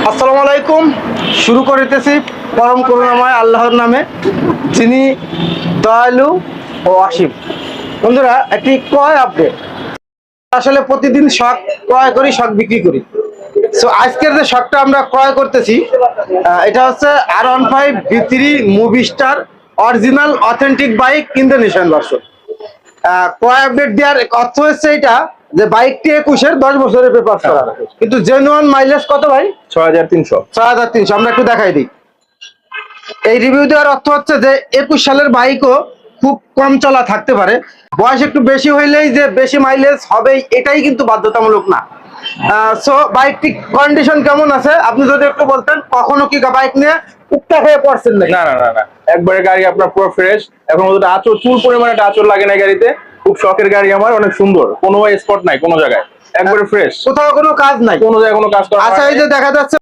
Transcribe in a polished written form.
আসসালামু আলাইকুম। শুরু করিতেছি পরম করুণাময় আল্লাহর নামে, যিনি দয়ালু ও অসীম। বন্ধুরা, একটি ক্রয় আপডেট। আসলে প্রতিদিন শখ ক্রয় করি, শখ বিক্রি করি। সো আজকের যে শখটা আমরা ক্রয় করতেছি, এটা হচ্ছে R15 V3 movie star original authentic bike Indonesian version. ক্রয় আপডেট দেওয়ার অর্থ হচ্ছে এটা যে বাইকটি 21-এর 10 বছরের পেপার করা, কিন্তু জেনুয়ান মাইলেজ কত ভাই? 6300। 6300। আমরা একটু দেখাই দিই। এই রিভিউ দেওয়ার অর্থ হচ্ছে যে 21 সালের বাইকও খুব কম চলা থাকতে পারে। বয়স একটু বেশি হইলেই যে বেশি মাইলেজ হবে এটাই কিন্তু বাধ্যতামূলক না। সো বাইকটি কন্ডিশন কেমন আছে আপনি যদি একটু বলতেন। কখনো কি বাইক নিয়ে উক্তা হয়ে পড়ছেন নাকি? না না না না, একবারে গাড়ি আপনার পুরো ফ্রেশ। এখন মধ্যে আঁচড় চুল পরিমাণে একটা আঁচড় লাগে না গাড়িতে। খুব শখের গাড়ি আমার, অনেক সুন্দর, কোনো স্পট নাই কোনো জায়গায়, একবারে ফ্রেশ, কোথাও কোনো কাজ নাই, কোনো জায়গায় কোনো কাজ করা আচ্ছা এই যে দেখা যাচ্ছে